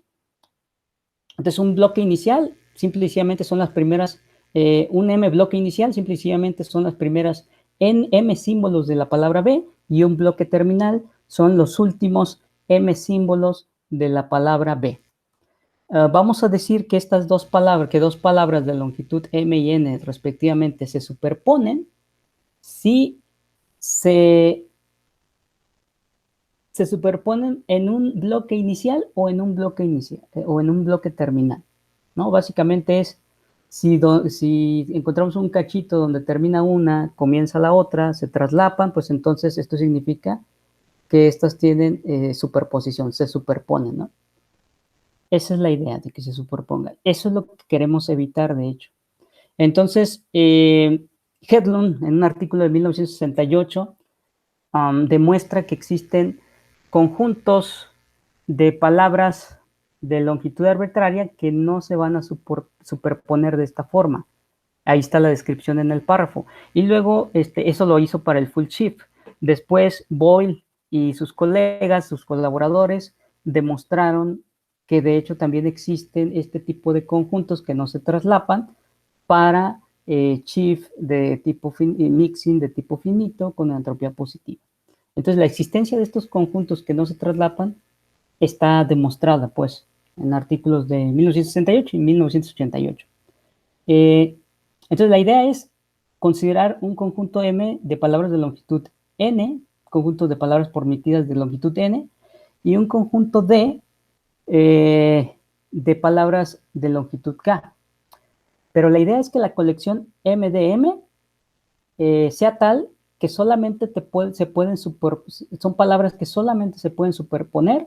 entonces un bloque inicial, simple y sencillamente son las primeras, un m bloque inicial, simple y sencillamente son las primeras m símbolos de la palabra B y un bloque terminal son los últimos m símbolos de la palabra B. Vamos a decir que estas dos palabras de longitud m y n respectivamente se superponen si se superponen en un bloque inicial o en un bloque terminal, ¿no? Básicamente es si encontramos un cachito donde termina una, comienza la otra, se traslapan, pues entonces esto significa que estas tienen superposición, se superponen, ¿no? Esa es la idea de que se superpongan. Eso es lo que queremos evitar, de hecho. Entonces, Hedlund, en un artículo de 1968, demuestra que existen conjuntos de palabras de longitud arbitraria que no se van a superponer de esta forma. Ahí está la descripción en el párrafo. Y luego, eso lo hizo para el full shift. Después, Boyle y sus colegas, sus colaboradores, demostraron que de hecho también existen este tipo de conjuntos que no se traslapan para shift de tipo mixing de tipo finito con entropía positiva. Entonces, la existencia de estos conjuntos que no se traslapan está demostrada, pues, en artículos de 1968 y 1988. Entonces, la idea es considerar un conjunto M de palabras de longitud N, conjunto de palabras permitidas de longitud N, y un conjunto D de palabras de longitud K. Pero la idea es que la colección M de M sea tal que solamente son palabras que solamente se pueden superponer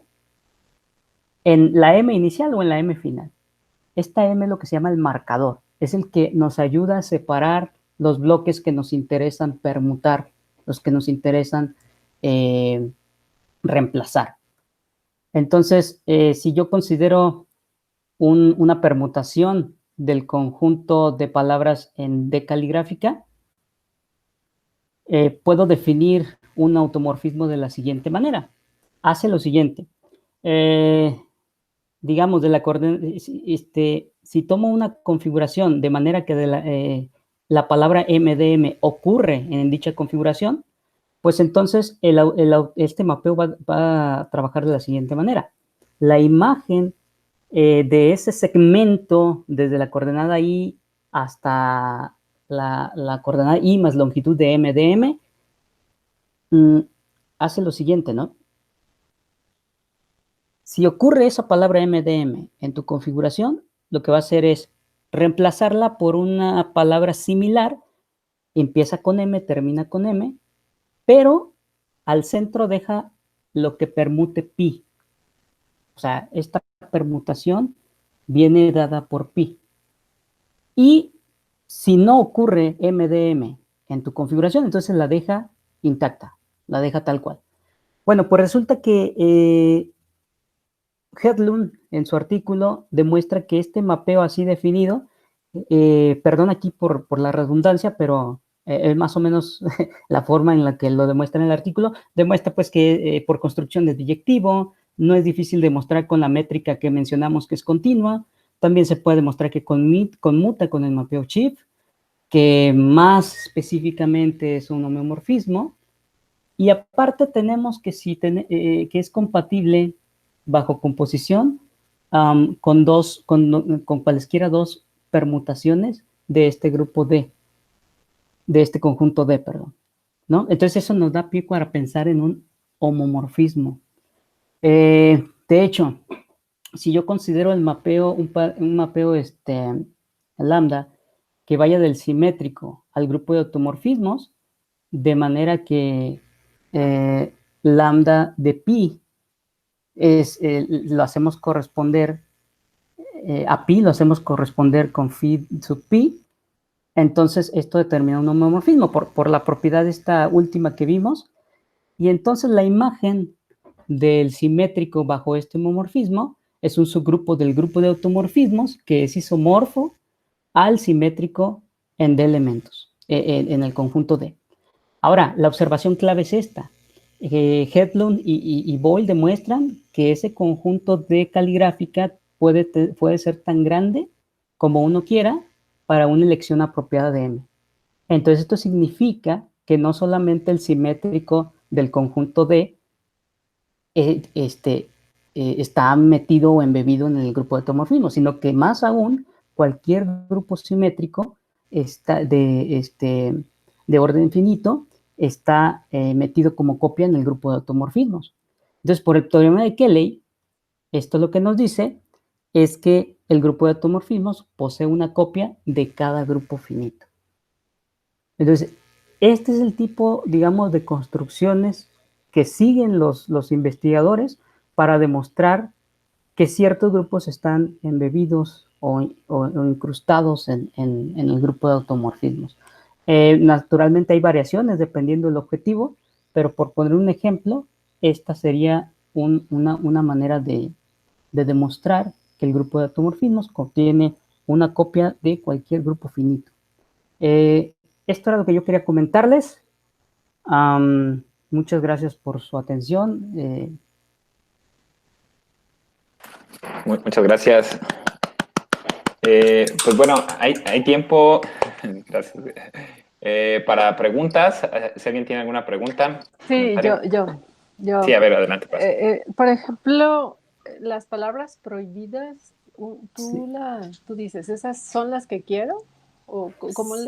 en la M inicial o en la M final. Esta M es lo que se llama el marcador. Es el que nos ayuda a separar los bloques que nos interesan permutar, los que nos interesan reemplazar. Entonces, si yo considero una permutación del conjunto de palabras en D caligráfica, puedo definir un automorfismo de la siguiente manera. Hace lo siguiente. Digamos, si tomo una configuración de manera que la palabra MDM ocurre en dicha configuración, pues entonces este mapeo va a trabajar de la siguiente manera. La imagen de ese segmento desde la coordenada I hasta la coordenada I más longitud de MDM hace lo siguiente, ¿no? Si ocurre esa palabra MDM en tu configuración, lo que va a hacer es reemplazarla por una palabra similar, empieza con M, termina con M, pero al centro deja lo que permute pi. O sea, esta permutación viene dada por pi. Y si no ocurre MDM en tu configuración, entonces la deja intacta, la deja tal cual. Bueno, pues resulta que Hedlund, en su artículo, demuestra que este mapeo así definido, perdón aquí por la redundancia, pero es más o menos la forma en la que lo demuestra en el artículo, demuestra pues que por construcción es biyectivo, no es difícil demostrar con la métrica que mencionamos que es continua, también se puede demostrar que conmuta con el mapeo Schiff, que más específicamente es un homeomorfismo, y aparte tenemos que, que es compatible bajo composición con cualesquiera dos permutaciones de este grupo D, de este conjunto D, perdón, ¿no? Entonces eso nos da pie para pensar en un homomorfismo. De hecho, si yo considero el mapeo, un mapeo lambda que vaya del simétrico al grupo de automorfismos, de manera que lambda de pi lo hacemos corresponder a pi, lo hacemos corresponder con phi sub pi, entonces esto determina un homomorfismo por la propiedad esta última que vimos, y entonces la imagen del simétrico bajo este homomorfismo es un subgrupo del grupo de automorfismos que es isomorfo al simétrico en D elementos, en el conjunto D. Ahora, la observación clave es esta. Hedlund y Boyle demuestran que ese conjunto de caligráfica puede ser tan grande como uno quiera para una elección apropiada de M. Entonces, esto significa que no solamente el simétrico del conjunto D está metido o embebido en el grupo de automorfismos, sino que más aún cualquier grupo simétrico de orden infinito está metido como copia en el grupo de automorfismos. Entonces, por el teorema de Cayley, esto lo que nos dice es que el grupo de automorfismos posee una copia de cada grupo finito. Entonces, este es el tipo, digamos, de construcciones que siguen los investigadores para demostrar que ciertos grupos están embebidos o incrustados en el grupo de automorfismos. Naturalmente hay variaciones dependiendo del objetivo, pero por poner un ejemplo, esta sería una manera de demostrar que el grupo de automorfismos contiene una copia de cualquier grupo finito. Esto era lo que yo quería comentarles. Muchas gracias por su atención. Muchas gracias. Pues bueno, hay tiempo gracias, para preguntas. Si alguien tiene alguna pregunta. Sí, yo. Sí, a ver, adelante. Por ejemplo, las palabras prohibidas, tú dices, ¿esas son las que quiero? ¿O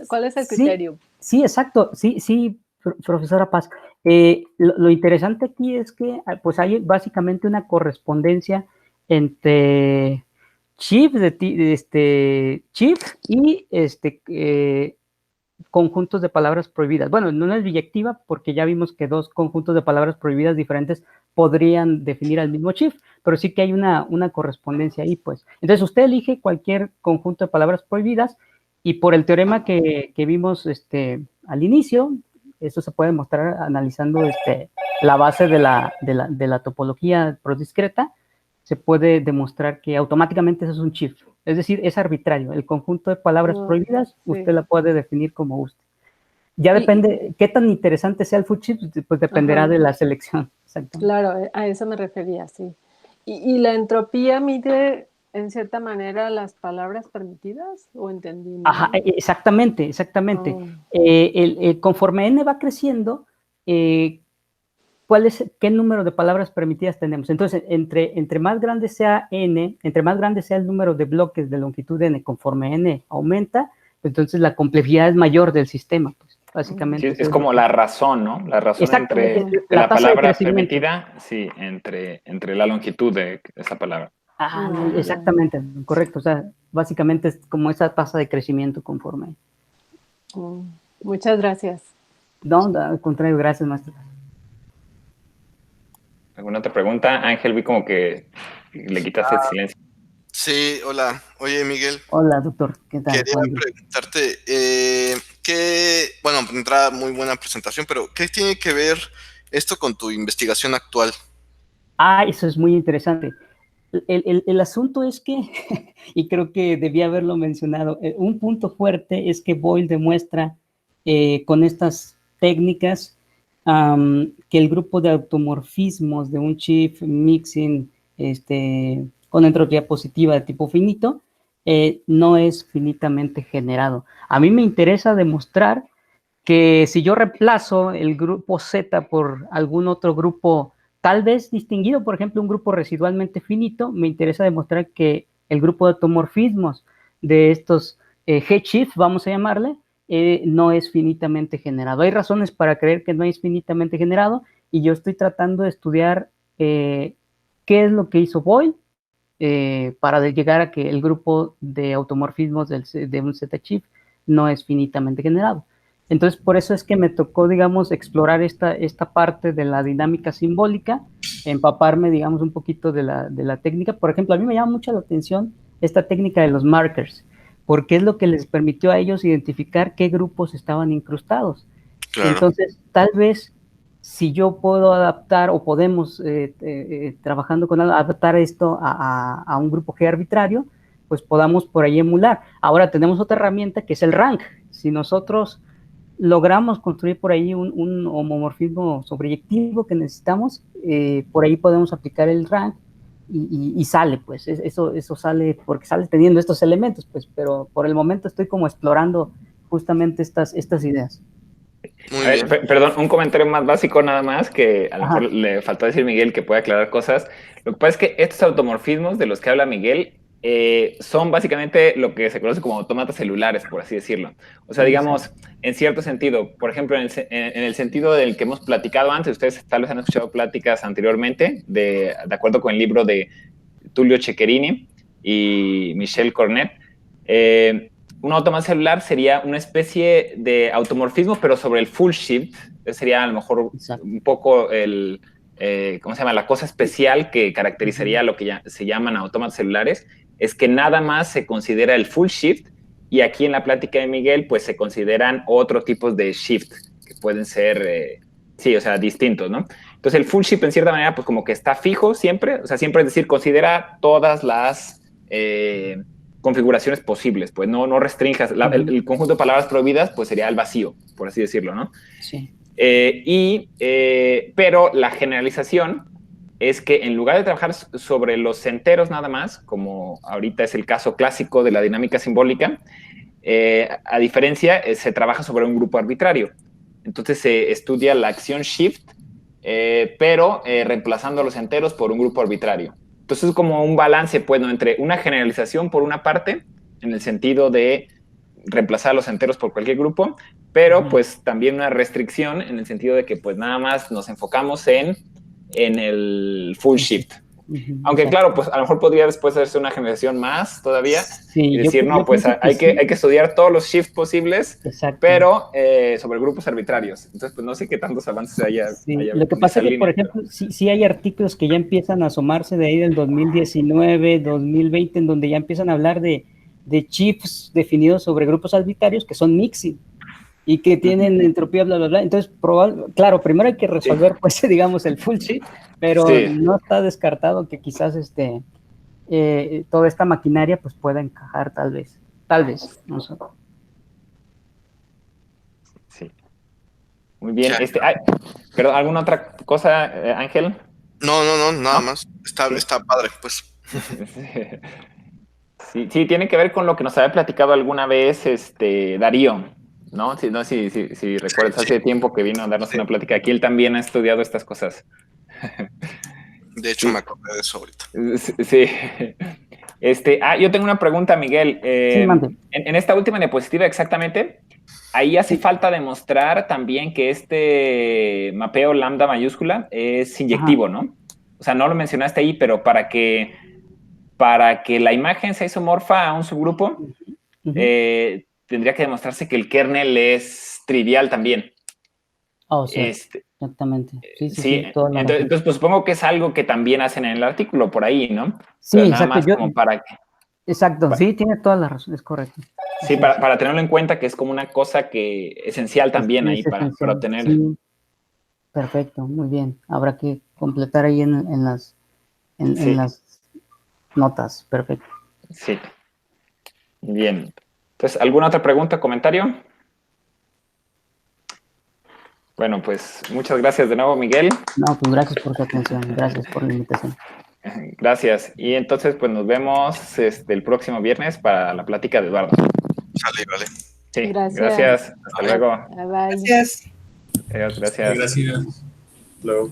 cuál es el criterio? Sí, exacto. Sí, profesora Paz. Lo interesante aquí es que pues hay básicamente una correspondencia entre chief y conjuntos de palabras prohibidas. Bueno, no es biyectiva porque ya vimos que dos conjuntos de palabras prohibidas diferentes podrían definir al mismo chief, pero sí que hay una correspondencia ahí, pues. Entonces, usted elige cualquier conjunto de palabras prohibidas y por el teorema que vimos al inicio, eso se puede mostrar analizando la base de la topología prodiscreta, se puede demostrar que automáticamente eso es un chief. Es decir, es arbitrario. El conjunto de palabras prohibidas, usted la puede definir como guste. Ya depende, qué tan interesante sea el full chief, pues dependerá de la selección. Claro, a eso me refería, sí. ¿Y la entropía mide, en cierta manera, las palabras permitidas? ¿O entendí mal? Ajá, exactamente. Conforme n va creciendo, ¿qué número de palabras permitidas tenemos? Entonces, entre más grande sea n, entre más grande sea el número de bloques de longitud n, conforme n aumenta, entonces la complejidad es mayor del sistema, pues, básicamente. Sí, es como la razón, ¿no? La razón entre la palabra permitida, sí, entre la longitud de esa palabra. Exactamente, correcto. O sea, básicamente es como esa tasa de crecimiento conforme. Muchas gracias. No, al contrario, gracias, maestro. ¿Alguna otra pregunta? Ángel, vi como que le quitaste el silencio. Sí, hola. Oye, Miguel. Hola, doctor. ¿Qué tal? Quería preguntarte, bueno, entrada muy buena presentación, pero ¿qué tiene que ver esto con tu investigación actual? Eso es muy interesante. El asunto es que, y creo que debía haberlo mencionado, un punto fuerte es que Boyle demuestra con estas técnicas que el grupo de automorfismos de un chief mixing con entropía positiva de tipo finito no es finitamente generado. A mí me interesa demostrar que si yo reemplazo el grupo Z por algún otro grupo tal vez distinguido, por ejemplo, un grupo residualmente finito, me interesa demostrar que el grupo de automorfismos de estos G-chief, vamos a llamarle, no es finitamente generado. Hay razones para creer que no es finitamente generado y yo estoy tratando de estudiar qué es lo que hizo Boyle para llegar a que el grupo de automorfismos de un Z-chief no es finitamente generado. Entonces, por eso es que me tocó, digamos, explorar esta parte de la dinámica simbólica, empaparme, digamos, un poquito de la técnica. Por ejemplo, a mí me llama mucho la atención esta técnica de los markers, porque es lo que les permitió a ellos identificar qué grupos estaban incrustados. Claro. Entonces, tal vez, si yo puedo adaptar, o podemos, trabajando con adaptar esto a un grupo G arbitrario, pues podamos por ahí emular. Ahora tenemos otra herramienta que es el rank. Si nosotros logramos construir por ahí un homomorfismo sobreyectivo que necesitamos, por ahí podemos aplicar el rank y sale, pues, eso sale porque sale teniendo estos elementos, pues, pero por el momento estoy como explorando justamente estas ideas. Muy A ver, bien. perdón, un comentario más básico nada más, que a lo mejor le faltó decir Miguel que puede aclarar cosas. Lo que pasa es que estos automorfismos de los que habla Miguel son básicamente lo que se conoce como autómatas celulares, por así decirlo. O sea, digamos, en cierto sentido, por ejemplo, en el sentido del que hemos platicado antes, ustedes tal vez han escuchado pláticas anteriormente, de acuerdo con el libro de Tullio Cecherini y Michel Cornet. Un automata celular sería una especie de automorfismo, pero sobre el full shift. Sería a lo mejor un poco el, ¿cómo se llama? La cosa especial que caracterizaría lo que ya se llaman autómatas celulares, es que nada más se considera el full shift, y aquí en la plática de Miguel, pues se consideran otros tipos de shift, que pueden ser, sí, o sea, distintos, ¿no? Entonces el full shift en cierta manera, pues como que está fijo siempre, o sea, siempre es decir, considera todas las configuraciones posibles, pues no restringas, el conjunto de palabras prohibidas, pues sería el vacío, por así decirlo, ¿no? Sí. Pero la generalización es que en lugar de trabajar sobre los enteros nada más, como ahorita es el caso clásico de la dinámica simbólica, a diferencia, se trabaja sobre un grupo arbitrario. Entonces se estudia la acción shift, pero reemplazando los enteros por un grupo arbitrario. Entonces es como un balance, pues, ¿no?, entre una generalización por una parte, en el sentido de reemplazar los enteros por cualquier grupo, pero pues también una restricción en el sentido de que pues nada más nos enfocamos en el full shift. Aunque claro, pues a lo mejor podría después hacerse una generación más todavía, sí, y decir, no, pues hay que estudiar todos los shifts posibles, pero sobre grupos arbitrarios. Entonces, pues no sé qué tantos avances haya. Lo que pasa es que, por ejemplo, sí hay artículos que ya empiezan a asomarse de ahí del 2019, 2020, en donde ya empiezan a hablar de shifts definidos sobre grupos arbitrarios que son mixing y que tienen entropía, bla, bla, bla. Entonces, claro, primero hay que resolver, pues, digamos, el full shift, pero no está descartado que quizás toda esta maquinaria pues pueda encajar tal vez, no sé. Sí. Muy bien. ¿Pero alguna otra cosa, Ángel? No, nada más. Está padre, pues. Sí, tiene que ver con lo que nos había platicado alguna vez Darío, ¿no? Si recuerdas, hace tiempo que vino a darnos una plática. Aquí él también ha estudiado estas cosas. De hecho, me acordé de eso ahorita. Sí. Yo tengo una pregunta, Miguel. En esta última diapositiva, exactamente, ahí hace falta demostrar también que este mapeo lambda mayúscula es inyectivo, ¿no? O sea, no lo mencionaste ahí, pero para que la imagen sea isomorfa a un subgrupo, tendría que demostrarse que el kernel es trivial también. Sí, exactamente. Sí, entonces pues supongo que es algo que también hacen en el artículo por ahí, ¿no? Sí, pero nada más como para que... Exacto, sí, tiene toda la razón, es correcto. Sí, para tenerlo en cuenta, que es como una cosa que esencial también ahí para obtener... Sí. Perfecto, muy bien. Habrá que completar ahí en las notas, perfecto. Sí. Bien. Pues, ¿alguna otra pregunta, comentario? Bueno, pues muchas gracias de nuevo, Miguel. No, pues gracias por su atención, gracias por la invitación. Gracias. Y entonces, pues nos vemos el próximo viernes para la plática de Eduardo. Vale. Sí, gracias. Hasta luego. Bye. Gracias. Adiós, gracias. Gracias. Luego.